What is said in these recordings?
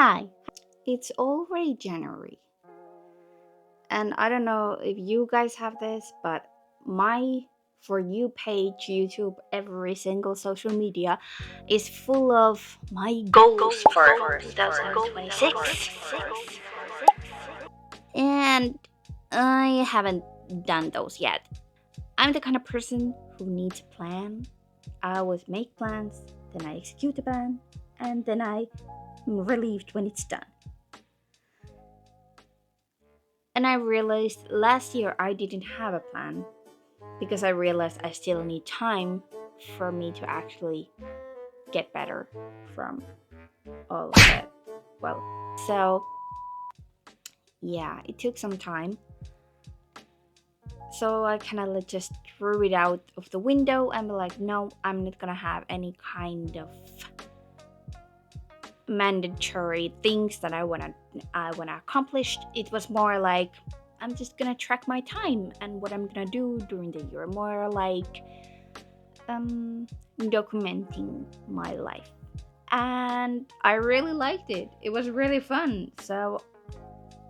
Hi, it's already January, and I don't know if you guys have this, but my For You page, YouTube, every single social media is full of my goals for 2026. And I haven't done those yet. I'm the kind of person who needs a plan. I always make plans, then I execute the plan, and then I'm relieved when it's done. And I realized last year I didn't have a plan because I realized I still need time for me to actually get better from all of it. Well, so yeah, it took some time. So I kind of just threw it out of the window and be like, no, I'm not gonna have any kind of mandatory things that I wanna accomplish. It was more like I'm just gonna track my time and what I'm gonna do during the year. More like documenting my life. And I really liked it. It was really fun. So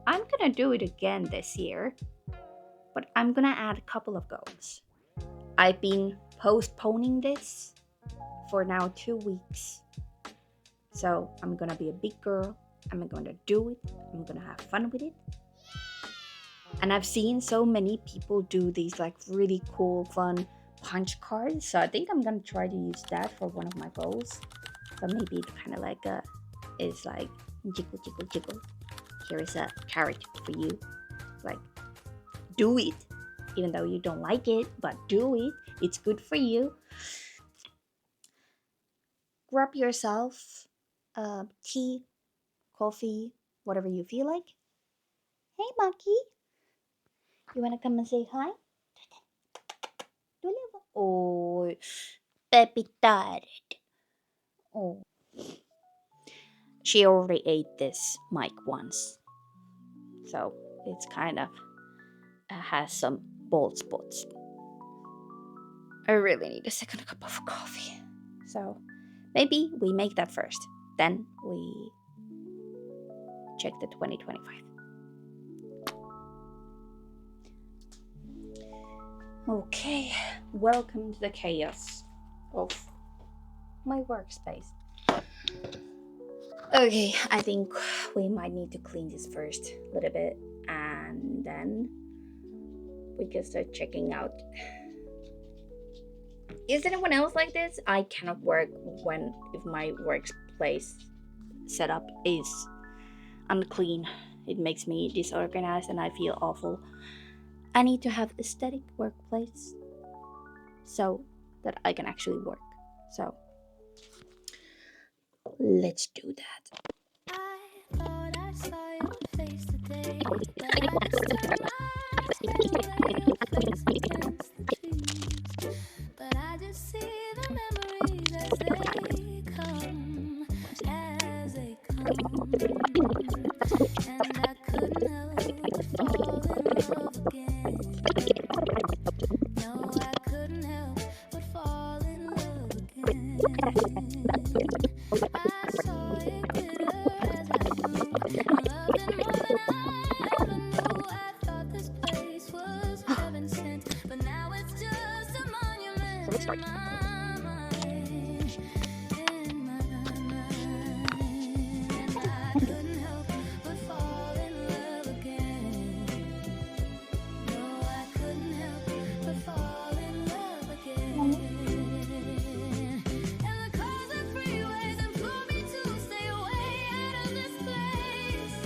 I'm gonna do it again this year, but I'm gonna add a couple of goals. I've been postponing this for now 2 weeks. So I'm gonna be a big girl. I'm gonna do it. I'm gonna have fun with it. And I've seen so many people do these like really cool, fun punch cards. So I think I'm gonna try to use that for one of my goals. So maybe it's kind of like it's like jiggle, jiggle, jiggle. Here is a carrot for you. Like, do it, even though you don't like it, but do it. It's good for you. Grab yourself tea, coffee, whatever you feel like. Hey, monkey, you wanna come and say hi? Oh, baby tired. Oh, she already ate this mic once, so it's kind of has some bald spots. I really need a second cup of coffee. So maybe we make that first. Then we check the 2025. Okay, welcome to the chaos of my workspace. Okay, I think we might need to clean this first a little bit and then we can start checking out. Is anyone else like this? I cannot work if my workplace setup is unclean. It makes me disorganized and I feel awful. I need to have aesthetic workplace so that I can actually work. So let's do that. I thought I saw your face today, but I still lay your face against the trees. But I just see the memories as they come, and I couldn't help but fall in love again. No, I couldn't help but fall in love again. I saw it glitter as I knew I loved it more than I ever knew. I thought this place was heaven sent, but now it's just a monument in my mind. In my mind, and I couldn't help but fall in love again. No, I couldn't help but fall in love again. And the cars and freeways implore me to stay away out of this place.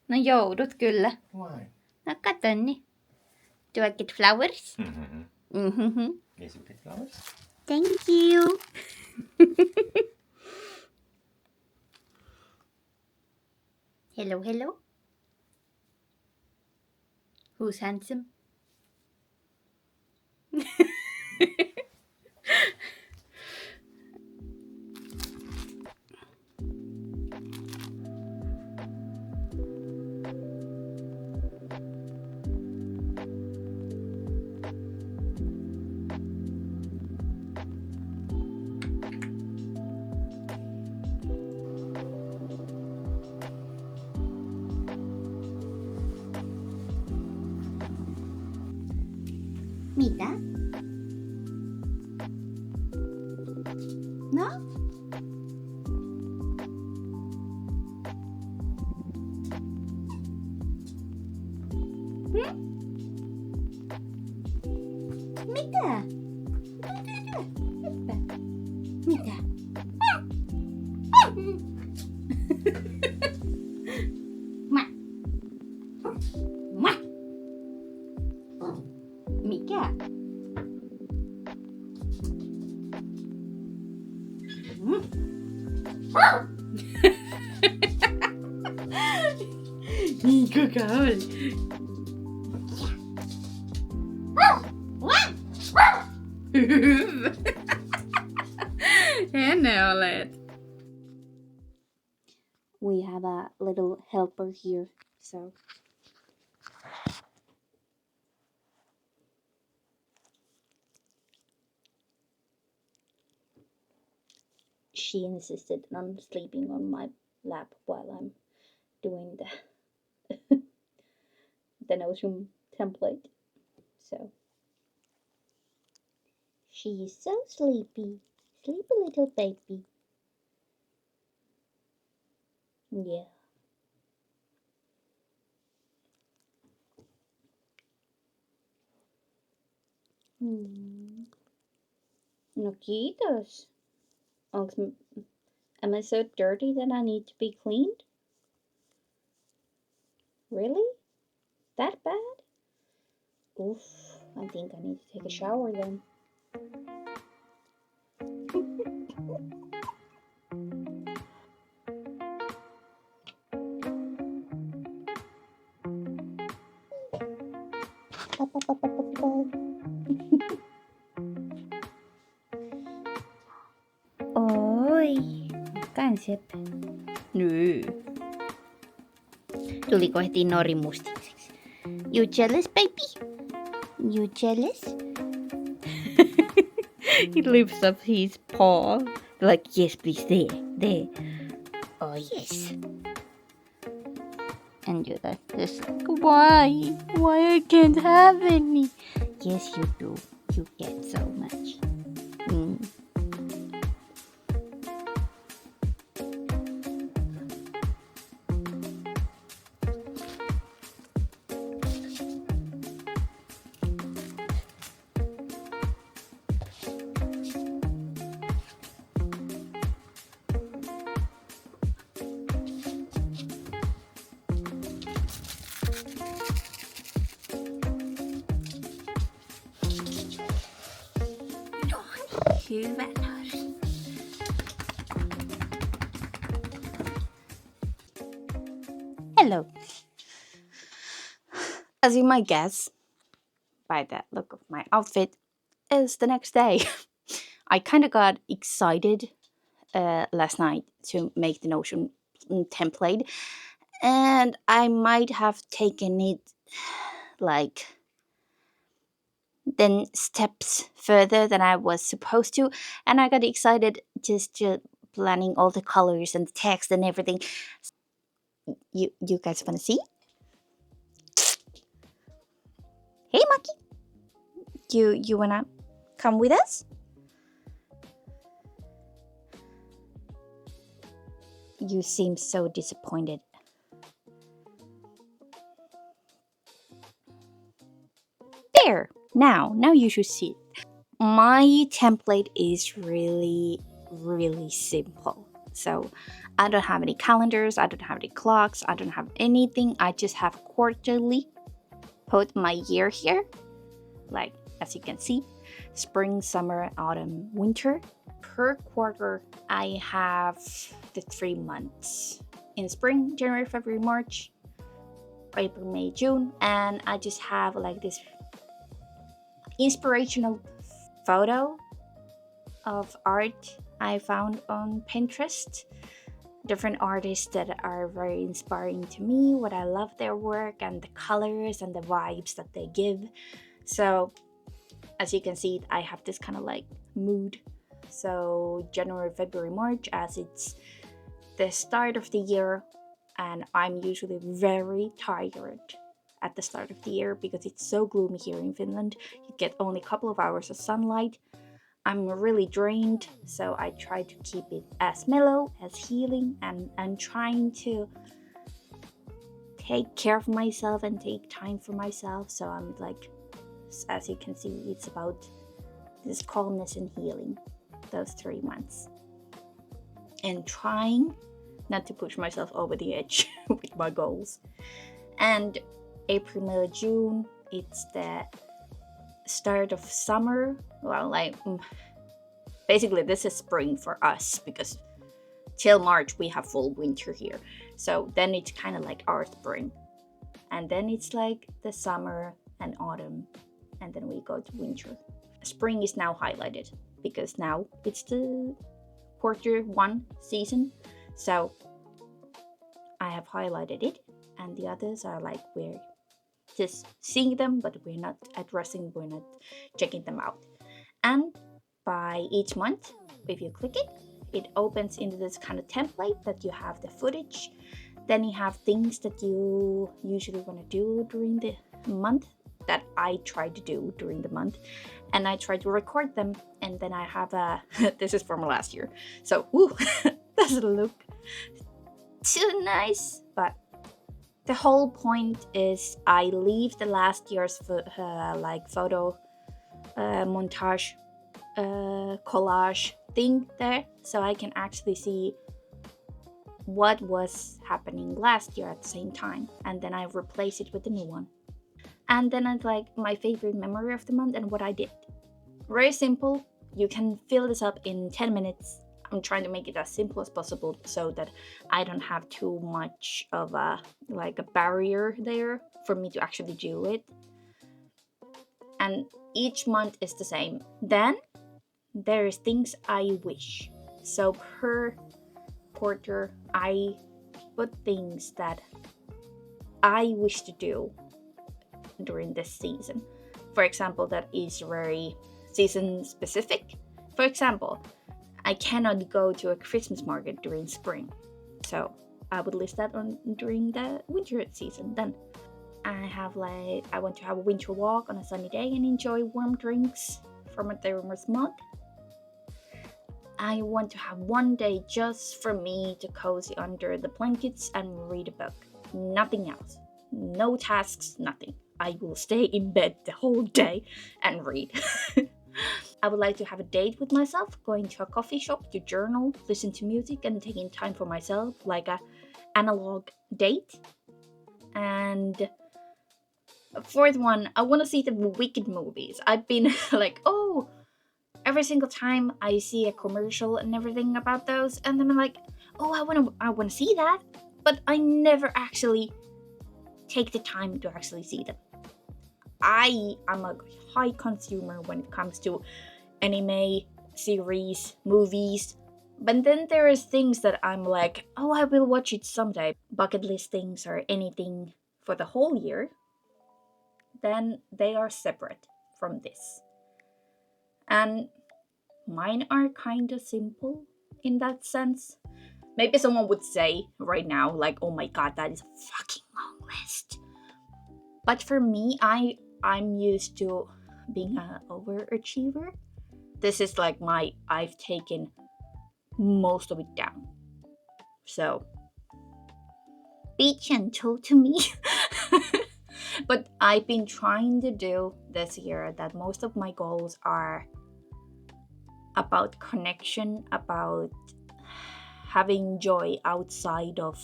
No joudut kyllä. Why? No kato niin. Do I get flowers? Yes, you get flowers. Thank you. Hello, hello. Who's handsome? Mitä? No? Mitä? Mitä? Mikä? Niin kuka oli? Hyvä. Henne olet. We have a little helper here, so she insisted on sleeping on my lap while I'm doing the Notion template. So she's so sleepy. Sleepy little baby. Yeah. No kiitos. Am I so dirty that I need to be cleaned? Really? That bad? Oof, I think I need to take a shower then. Oi, kansep. Nyt. Tuliko heti norimustikseksi? You jealous, baby? You jealous? He lifts up his paw. Like, yes, please, there. Oh, yes. And you're like, this, why? Why I can't have any? Yes, you do. You get so much. Hyvä Nori. Hello. As you might guess by the look of my outfit, it's the next day. I kind of got excited last night to make the Notion template, and I might have taken it like 10 steps further than I was supposed to, and I got excited just planning all the colors and the text and everything. You guys want to see? Hey, Maki, you wanna come with us? You seem so disappointed. There! Now you should see it. My template is really, really simple. So I don't have any calendars, I don't have any clocks, I don't have anything. I just have quarterly put my year here. Like, as you can see, spring, summer, autumn, winter. Per quarter, I have the 3 months. In spring, January, February, March, April, May, June. And I just have like this inspirational photo of art I found on Pinterest. Different artists that are very inspiring to me, what I love their work, and the colors and the vibes that they give. So, as you can see, I have this kind of like mood. So, January, February, March, as it's the start of the year, and I'm usually very tired at the start of the year because it's so gloomy here in Finland. You get only a couple of hours of sunlight. I'm really drained, so I try to keep it as mellow, as healing, and I'm trying to take care of myself and take time for myself. So I'm like, as you can see, it's about this calmness and healing those 3 months. And trying not to push myself over the edge with my goals. And April, May, June, it's the start of summer. Well, like basically this is spring for us because till March we have full winter here. So then it's kind of like our spring. And then it's like the summer and autumn, and then we go to winter. Spring is now highlighted because now it's the Q1 season. So I have highlighted it, and the others are like we're just seeing them, but we're not addressing, we're not checking them out. And by each month, if you click it, it opens into this kind of template that you have the footage. Then you have things that you usually want to do during the month that I try to do during the month. And I try to record them. And then I have a, this is from last year. So, doesn't look too nice. But the whole point is I leave the last year's photo montage collage thing there, so I can actually see what was happening last year at the same time, and then I replace it with the new one. And then it's like my favorite memory of the month and what I did. Very simple. You can fill this up in 10 minutes. I'm trying to make it as simple as possible so that I don't have too much of a barrier there for me to actually do it. And each month is the same. Then there's things I wish. So per quarter, I put things that I wish to do during this season. For example, that is very season specific. For example, I cannot go to a Christmas market during spring. So I would list that on during the winter season. Then I want to have a winter walk on a sunny day and enjoy warm drinks from a thermos mug. I want to have one day just for me to cozy under the blankets and read a book. Nothing else. No tasks, nothing. I will stay in bed the whole day and read. I would like to have a date with myself, going to a coffee shop to journal, listen to music, and taking time for myself, like a analog date. And fourth one, I want to see the Wicked movies. I've been like, every single time I see a commercial and everything about those, and then I'm like, I want to see that, but I never actually take the time to actually see them. I am a high consumer when it comes to anime, series, movies, but then there is things that I'm like, I will watch it someday. Bucket list things or anything for the whole year, then they are separate from this. And mine are kind of simple in that sense. Maybe someone would say right now, like, oh my god, that is a fucking long list. But for me, I'm used to being an overachiever. This is like I've taken most of it down. So, be gentle to me. But I've been trying to do this year that most of my goals are about connection, about having joy outside of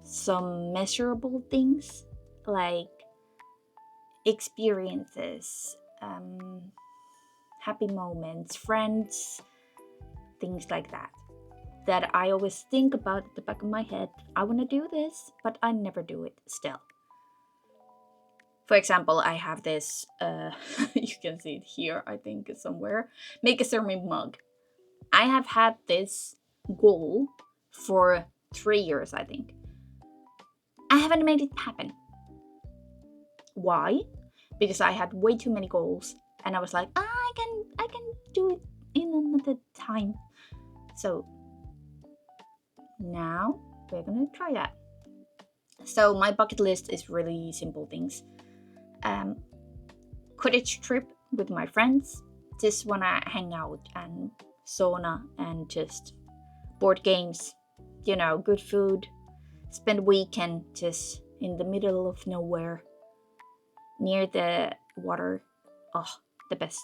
some measurable things, like experiences, happy moments, friends, things like that. That I always think about at the back of my head. I want to do this, but I never do it still. For example, I have this, you can see it here, I think, somewhere. Make a ceramic mug. I have had this goal for 3 years, I think. I haven't made it happen. Why? Because I had way too many goals, and I was like, I can do it in another time. So now we're gonna try that. So my bucket list is really simple things. Cottage trip with my friends. Just wanna hang out and sauna and just board games. Good food. Spend weekend just in the middle of nowhere, near the water. Oh, the best.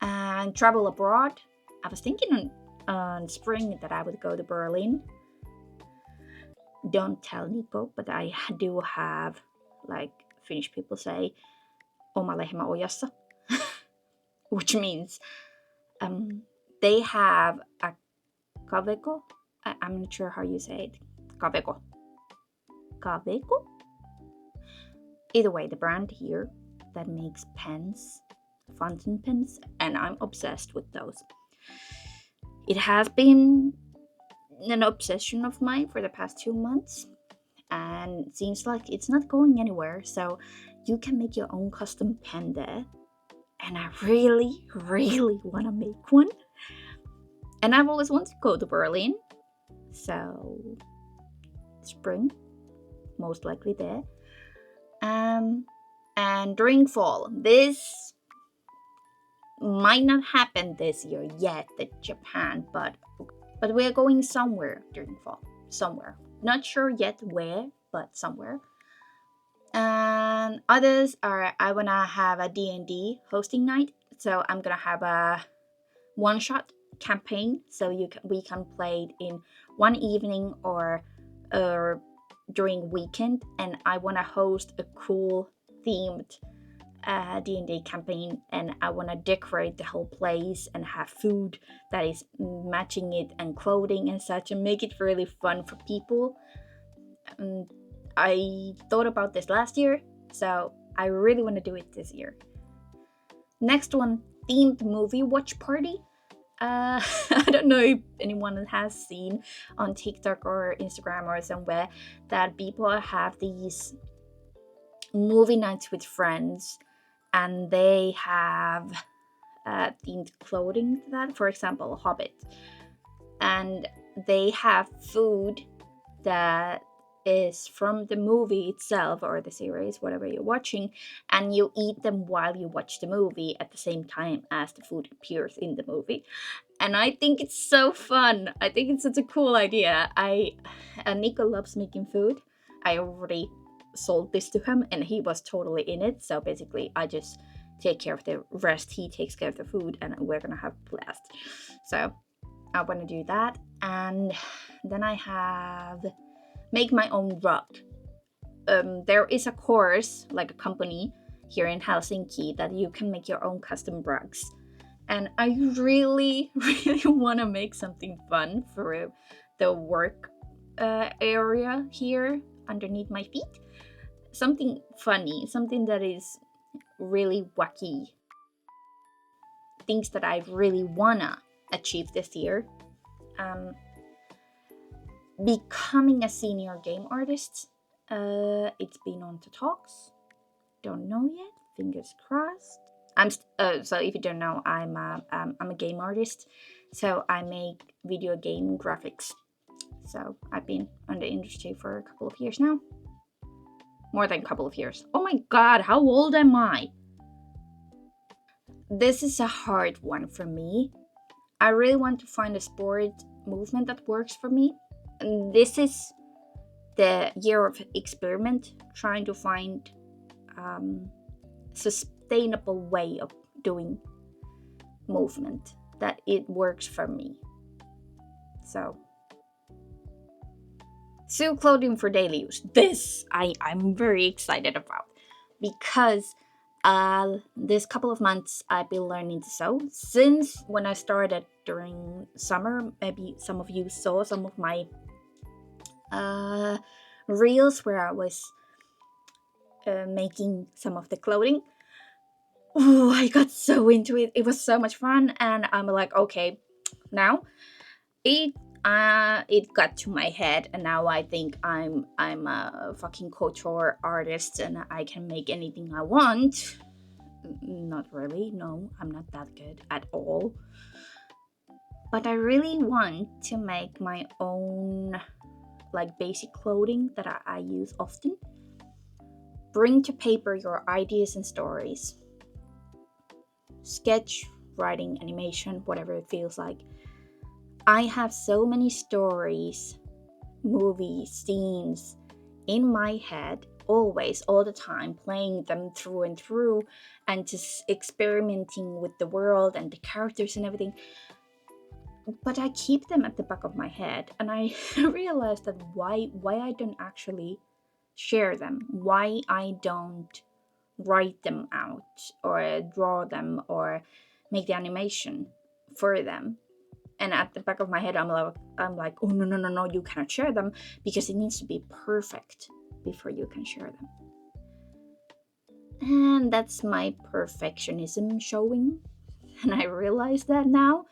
And travel abroad. I was thinking on spring that I would go to Berlin. Don't tell Nico, but I do have, like Finnish people say, oma lehmä ojassa, which means they have a kaveko. I'm not sure how you say it. Kaveko. Either way, the brand here that makes pens, fountain pens, and I'm obsessed with those. It has been an obsession of mine for the past 2 months, and it seems like it's not going anywhere. So you can make your own custom pen there, and I really, really want to make one. And I've always wanted to go to Berlin, so spring, most likely there. And during fall, this might not happen this year yet, the Japan, but we're going somewhere during fall. Somewhere. Not sure yet where, but somewhere. And others are, I want to have a D&D hosting night. So I'm going to have a one-shot campaign. So we can play it in one evening or during weekend. And I want to host a cool themed D&D campaign, and I want to decorate the whole place and have food that is matching it and clothing and such, and make it really fun for people. I thought about this last year, so I really want to do it this year. Next one, themed movie watch party. I don't know if anyone has seen on TikTok or Instagram or somewhere that people have these movie nights with friends, and they have themed clothing to that. For example, Hobbit, and they have food that is from the movie itself or the series, whatever you're watching, and you eat them while you watch the movie at the same time as the food appears in the movie. And I think it's so fun. I think it's such a cool idea. Nico loves making food. I already sold this to him and he was totally in it. So basically I just take care of the rest. He takes care of the food and we're gonna have a blast. So I want to do that. And then I have make my own rug. There is a course, like a company here in Helsinki, that you can make your own custom rugs. And I really, really want to make something fun for the work area here underneath my feet. Something funny, something that is really wacky. Things that I really want to achieve this year. Becoming a senior game artist. It's been on to talks. Don't know yet. Fingers crossed. So if you don't know, I'm a game artist. So I make video game graphics. So I've been on the industry for a couple of years now. More than a couple of years. Oh my god, how old am I? This is a hard one for me. I really want to find a sport movement that works for me. And this is the year of experiment, trying to find sustainable way of doing movement that it works for me. So, sew clothing for daily use. This I'm very excited about because this couple of months I've been learning to sew since when I started during summer. Maybe some of you saw some of my reels where I was making some of the clothing. Oh, I got so into it. It was so much fun, and I'm like, okay, now it it got to my head, and now I think I'm a fucking couture artist, and I can make anything I want. Not really. No, I'm not that good at all. But I really want to make my own like basic clothing that I use often. Bring to paper your ideas and stories. Sketch, writing, animation, whatever it feels like. I have so many stories, movies, scenes in my head, always, all the time, playing them through and through, and just experimenting with the world and the characters and everything. But I keep them at the back of my head, and I realized that why I don't actually share them, why I don't write them out or draw them or make the animation for them. And at the back of my head I'm like, oh no, you cannot share them because it needs to be perfect before you can share them. And that's my perfectionism showing, and I realize that now,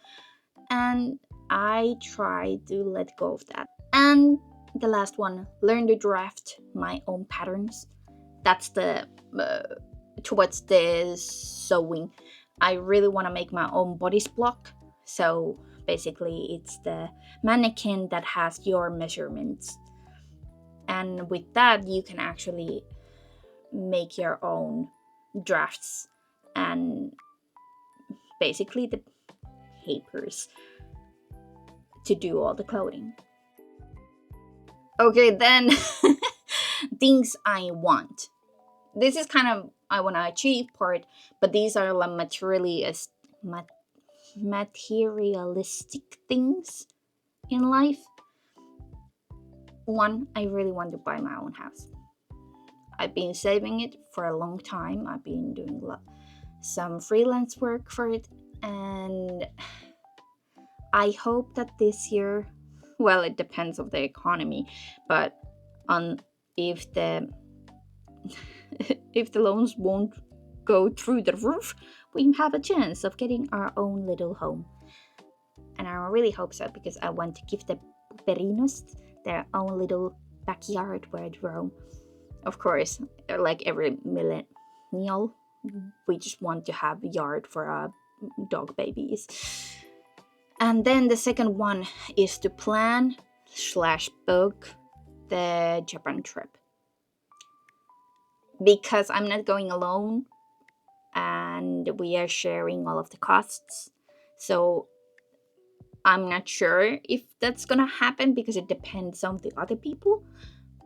and I try to let go of that. And the last one, learn to draft my own patterns. That's the towards the sewing. I really want to make my own bodice block. So basically it's the mannequin that has your measurements, and with that you can actually make your own drafts and basically the papers to do all the clothing. Okay, then things I want. This is kind of I want to achieve part, but these are like materialistic things in life. One, I really want to buy my own house. I've been saving it for a long time. I've been doing some freelance work for it, and I hope that this year, well, it depends of the economy, but on if the if the loans won't go through the roof, we have a chance of getting our own little home. And I really hope so, because I want to give the Puperinos their own little backyard where they roam. Of course, like every millennial, we just want to have a yard for our dog babies. And then the second one is to plan/book the Japan trip. Because I'm not going alone, and we are sharing all of the costs. So I'm not sure if that's gonna happen because it depends on the other people.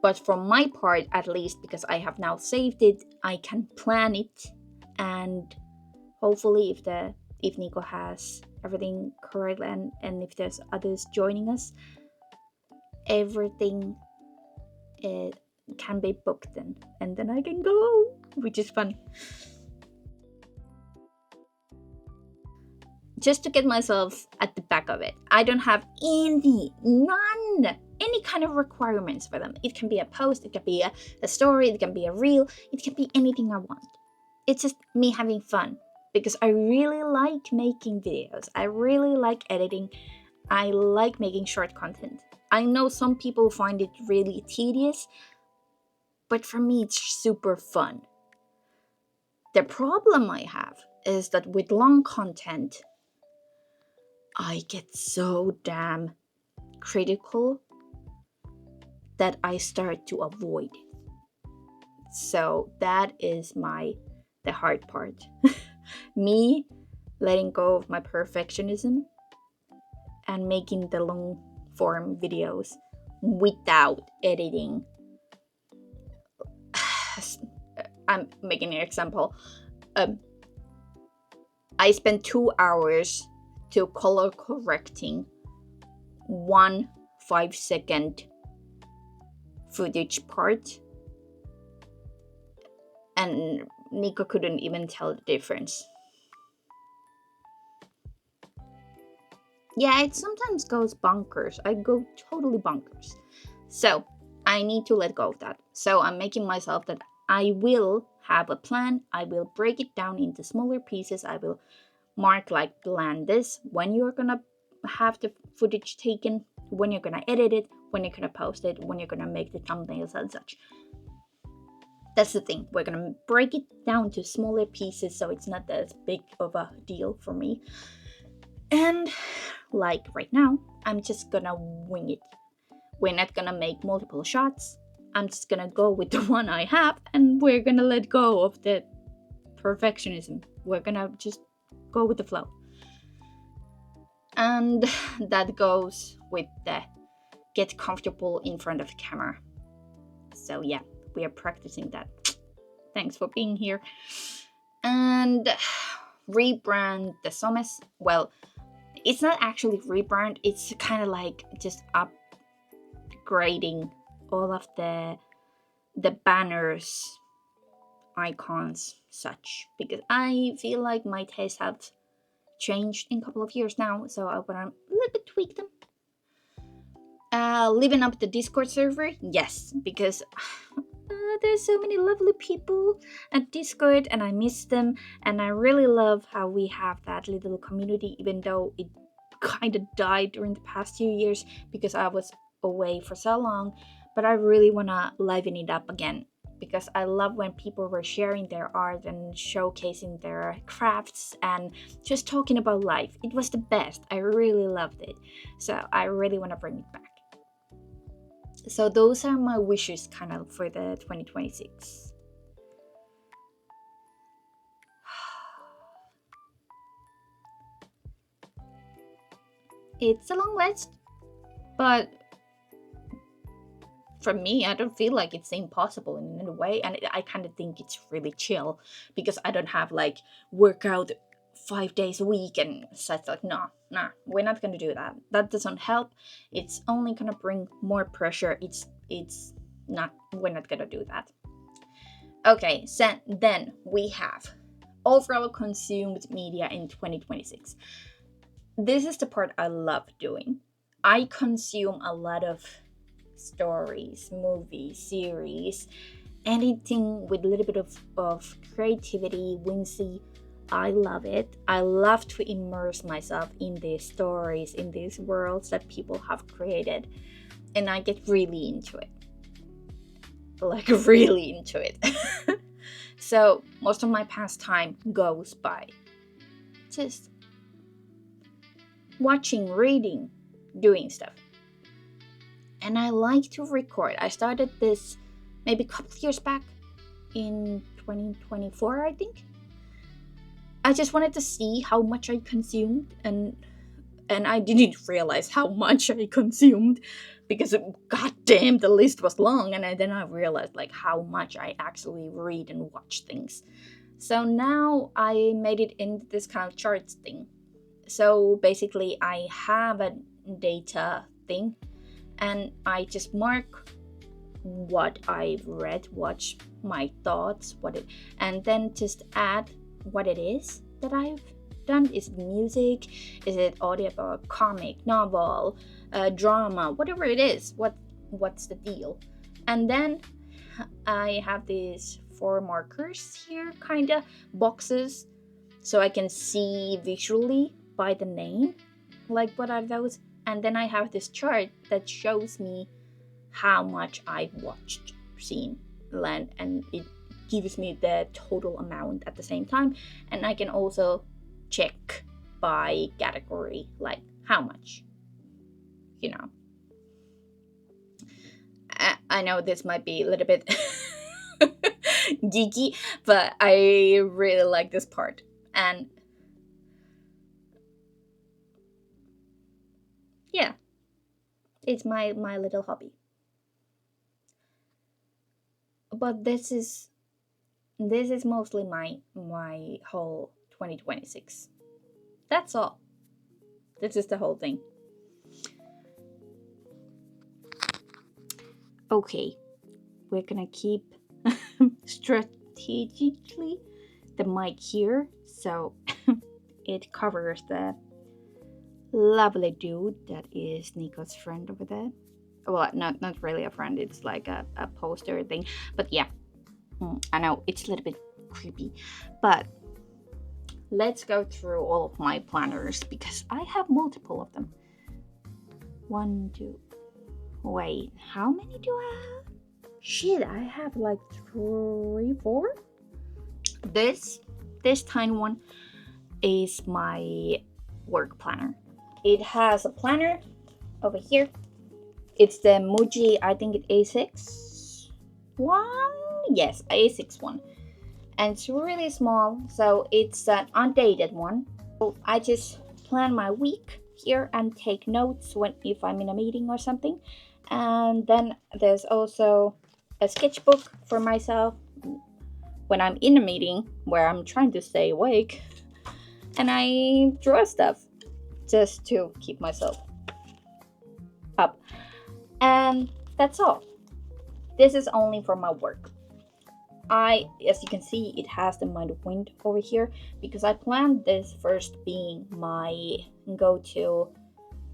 But for my part, at least, because I have now saved it, I can plan it, and hopefully if Nico has everything correct and if there's others joining us, everything can be booked then, and then I can go, which is fun. Just to get myself at the back of it. I don't have any kind of requirements for them. It can be a post, it can be a story, it can be a reel, it can be anything I want. It's just me having fun, because I really like making videos. I really like editing. I like making short content. I know some people find it really tedious, but for me it's super fun. The problem I have is that with long content, I get so damn critical that I start to avoid it. So that is the hard part. Me letting go of my perfectionism and making the long form videos without editing. I'm making an example. I spent 2 hours to color correcting one 5-second footage part, and Nico couldn't even tell the difference. Yeah, it sometimes goes bonkers. I go totally bonkers. So I need to let go of that. So I'm making myself that I will have a plan. I will break it down into smaller pieces. I will mark, like, plan this, when you're gonna have the footage taken, when you're gonna edit it, when you're gonna post it, when you're gonna make the thumbnails and such. That's the thing. We're gonna break it down to smaller pieces so it's not as big of a deal for me. And like right now, I'm just gonna wing it. We're not gonna make multiple shots. I'm just gonna go with the one I have, and we're gonna let go of the perfectionism. We're gonna just go with the flow. And that goes with the get comfortable in front of the camera. So yeah, we are practicing that. Thanks for being here. And rebrand the Somes. Well, it's not actually rebrand, it's kind of like just upgrading all of the banners, icons, such, because I feel like my tastes have changed in a couple of years now, so I want to a little bit tweak them. Living up the Discord server, yes, because there's so many lovely people at Discord and I miss them, and I really love how we have that little community, even though it kind of died during the past 2 years because I was away for so long. But I really want to liven it up again, because I love when people were sharing their art and showcasing their crafts and just talking about life. It was the best. I really loved it. So I really want to bring it back. So those are my wishes kind of for the 2026. It's a long list, but for me, I don't feel like it's impossible in any way, and I kind of think it's really chill because I don't have like workout 5 days a week and such. Like, nah, we're not gonna do that. That doesn't help. It's only gonna bring more pressure. It's not. We're not gonna do that. Okay, so then we have overall consumed media in 2026. This is the part I love doing. I consume a lot of stories, movies, series, anything with a little bit of creativity, whimsy. I love it. I love to immerse myself in these stories, in these worlds that people have created, and I get really into it. Like, really into it. So most of my pastime goes by just watching, reading, doing stuff. And I like to record. I started this maybe a couple of years back in 2024, I think. I just wanted to see how much I consumed, and I didn't realize how much I consumed because goddamn the list was long, and then I realized like how much I actually read and watch things. So now I made it into this kind of charts thing. So basically I have a data thing, and I just mark what I've read, watch my thoughts, and then just add what it is that I've done. Is it music? Is it audiobook, comic, novel, drama, whatever it is? What's the deal? And then I have these 4 markers here, kinda boxes, so I can see visually by the name, like what are those. And then I have this chart that shows me how much I've watched, seen, and it gives me the total amount at the same time. And I can also check by category, like how much, you know. I know this might be a little bit geeky, but I really like this part. And yeah, it's my little hobby. But this is mostly my whole 2026. That's all. This is the whole thing. Okay, we're gonna keep strategically the mic here so it covers the lovely dude that is Nico's friend over there. Well, not really a friend, it's like a poster thing. But yeah, I know it's a little bit creepy. But let's go through all of my planners because I have multiple of them. 1, 2. Wait, how many do I have? Shit, I have like 3, 4. This tiny one is my work planner. It has a planner over here. It's the Muji, I think it's A6 one. Yes, A6 one. And it's really small, so it's an undated one. So I just plan my week here and take notes if I'm in a meeting or something. And then there's also a sketchbook for myself when I'm in a meeting where I'm trying to stay awake. And I draw stuff just to keep myself up. And that's all. This is only for my work. As you can see, it has the mind of wind over here because I planned this first being my go-to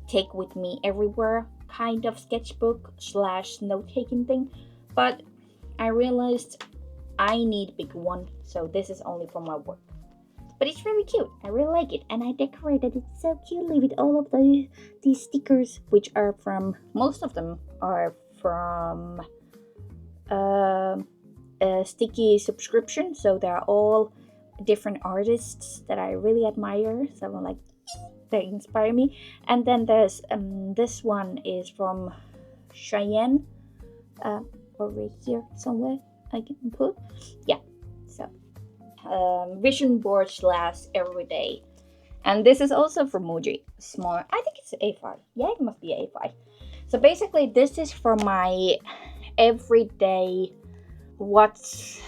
take with me everywhere kind of sketchbook / note-taking thing, but I realized I need a big one, so this is only for my work. But it's really cute. I really like it, and I decorated it so cutely with all of these stickers, which are from, most of them are from a sticky subscription, so they're all different artists that I really admire. So I'm like, they inspire me. And then there's this one is from Cheyenne, over here somewhere I can put. Yeah, so vision board / everyday. And this is also from Muji, small. I think it's A5. Yeah, it must be A5. So basically, this is for my everyday, what's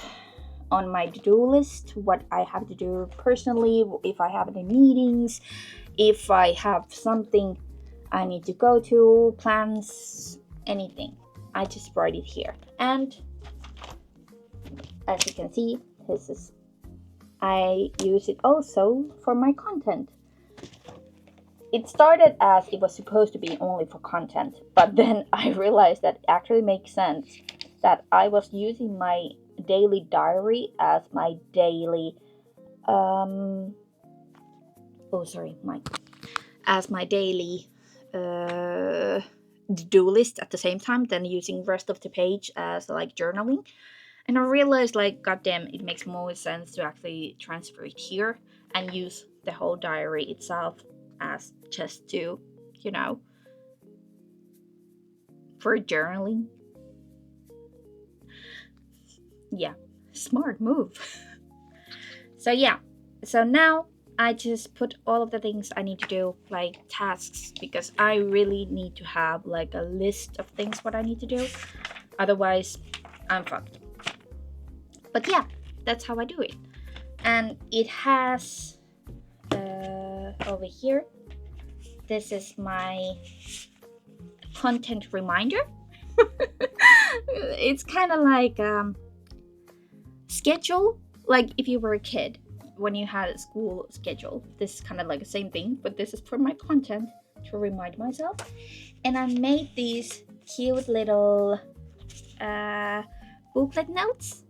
on my to-do list, what I have to do personally, if I have any meetings, if I have something I need to go to, plans, anything. I just write it here. And as you can see, I use it also for my content. It started as it was supposed to be only for content, but then I realized that it actually makes sense that I was using my daily diary as my daily as my daily to-do list at the same time, then using rest of the page as like journaling. And I realized, like, goddamn, it makes more sense to actually transfer it here and use the whole diary itself as just to, for journaling. Yeah, smart move. So yeah, so now I just put all of the things I need to do, like tasks, because I really need to have like a list of things what I need to do. Otherwise, I'm fucked. But yeah, that's how I do it. And it has over here, this is my content reminder. It's kind of like schedule, like if you were a kid when you had a school schedule. This is kind of like the same thing, but this is for my content to remind myself. And I made these cute little booklet notes,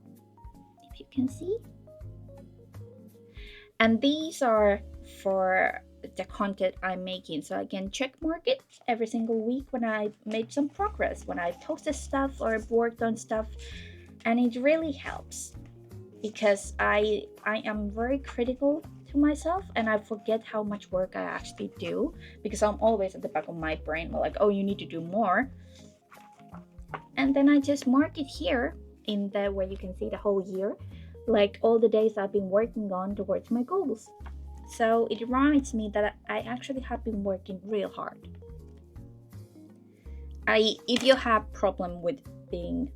if you can see. And these are for the content I'm making, so I can check mark it every single week when I made some progress, when I posted stuff or worked on stuff. And it really helps because I am very critical to myself, and I forget how much work I actually do because I'm always at the back of my brain like, oh, you need to do more. And then I just mark it here in the where you can see the whole year, like all the days I've been working on towards my goals. So it reminds me that I actually have been working real hard. If you have problem with being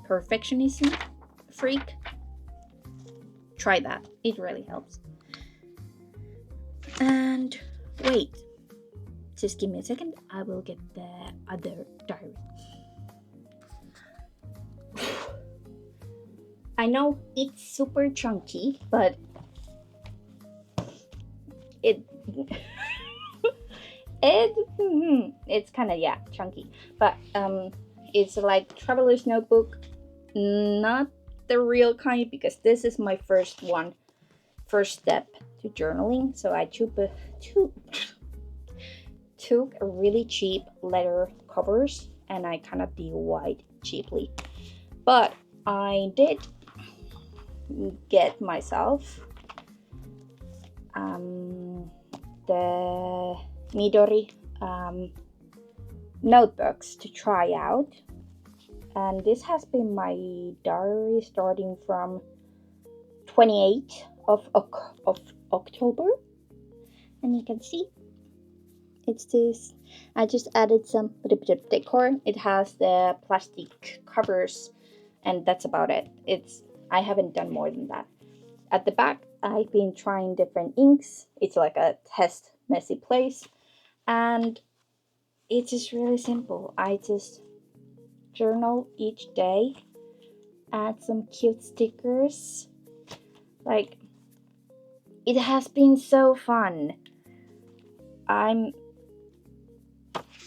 perfectionism freak, try that. It really helps. And wait, just give me a second. I will get the other diary. I know it's super chunky, but it it's kind of, yeah, chunky, but it's like traveler's notebook, not the real kind, because this is my first step to journaling. So I took a really cheap leather covers and I kind of DIY'd cheaply, but I did get myself the Midori notebooks to try out, and this has been my diary starting from 28th of October, and you can see it's this. I just added some little bit of decor. It has the plastic covers, and that's about it. I haven't done more than that. At the back, I've been trying different inks. It's like a test messy place, and it's just really simple. I just journal each day, add some cute stickers. Like, it has been so fun. I'm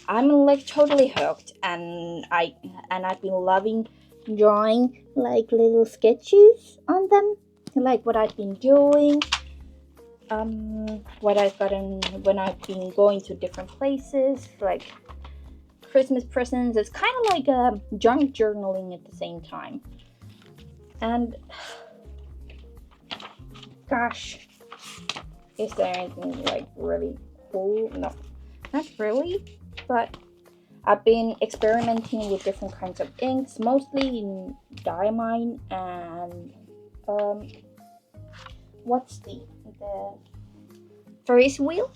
like totally hooked, and I've been loving drawing like little sketches on them, like what I've been doing, what I've gotten when I've been going to different places, like Christmas presents. It's kind of like a junk journaling at the same time. And gosh, is there anything like really cool? No, not really, but I've been experimenting with different kinds of inks, mostly in diamine and what's the Ferris wheel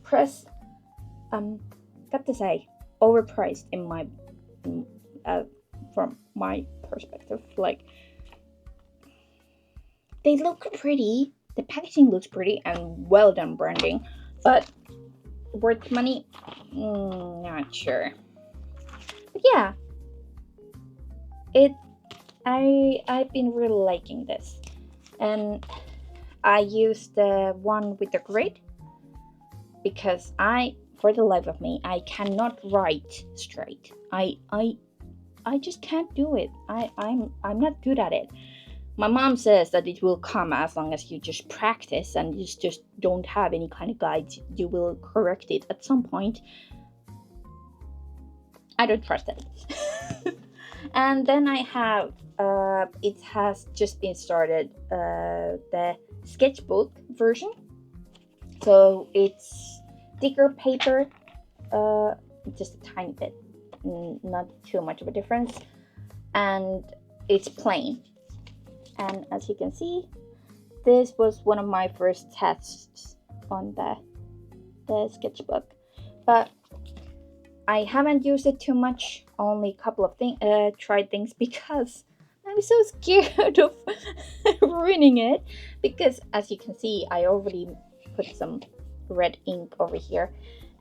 press. Got to say, overpriced in my from my perspective. Like, they look pretty, the packaging looks pretty, and well done branding, but worth money? Not sure. But yeah, I've been really liking this, and I used the one with the grid because for the life of me, I cannot write straight. I just can't do it. I'm not good at it. My mom says that it will come as long as you just practice and you just don't have any kind of guides. You will correct it at some point. I don't trust it. And then I have, it has just been started, the sketchbook version. So it's thicker paper, just a tiny bit, not too much of a difference, and it's plain. And as you can see, this was one of my first tests on the sketchbook, but I haven't used it too much, only a couple of tried things, because I'm so scared of ruining it, because as you can see, I already put some red ink over here,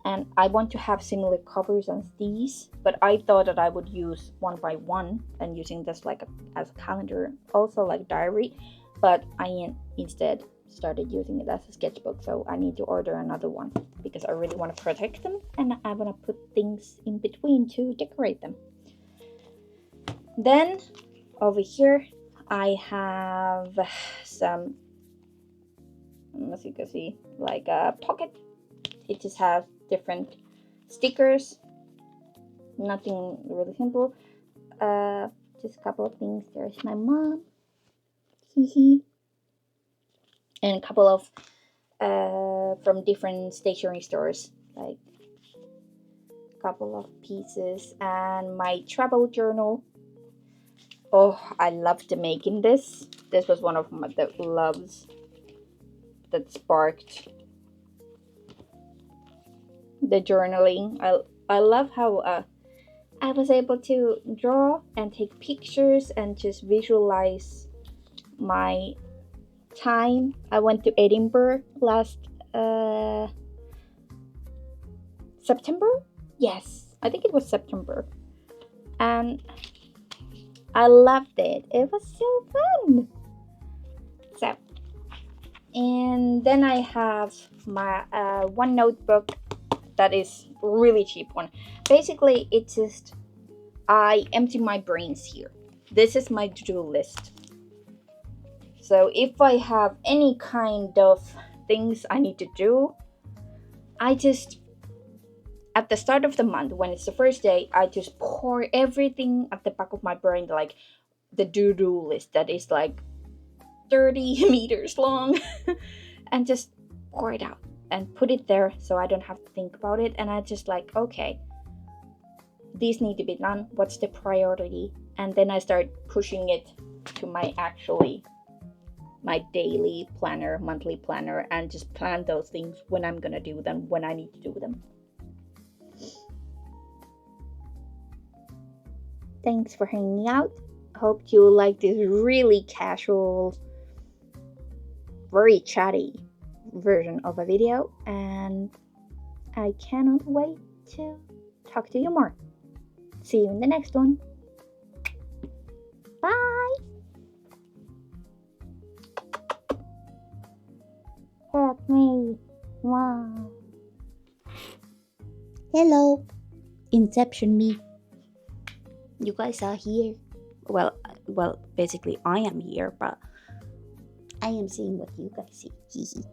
and I want to have similar covers as these, but I thought that I would use one by one and using this like as a calendar, also like diary, but I instead started using it as a sketchbook. So I need to order another one because I really want to protect them, and I want to put things in between to decorate them. Then over here I have some, as you can see, like a pocket. It just has different stickers, nothing really simple, just a couple of things. There's my mom, and a couple of from different stationery stores, like a couple of pieces, and my travel journal. Oh, I loved making this. This was one of the loves that sparked the journaling. I love how I was able to draw and take pictures and just visualize my time. I went to Edinburgh last September. Yes, I think it was September, and I loved it. It was so fun. So, and then I have my one notebook that is really cheap one. Basically, it's just I empty my brains here. This is my to-do list. So if I have any kind of things I need to do, I just at the start of the month when it's the first day, I just pour everything at the back of my brain, like the to-do list that is like 30 meters long, and just pour it out and put it there so I don't have to think about it. And I just like, okay, these need to be done. What's the priority? And then I start pushing it to my daily planner, monthly planner, and just plan those things when I'm gonna do them, when I need to do them. Thanks for hanging out. Hope you like this really casual, very chatty version of a video, and I cannot wait to talk to you more. See you in the next one. Bye. Help me. Wow. Hello. Inception me. You guys are here. Well, basically I am here, but I am seeing what you guys see.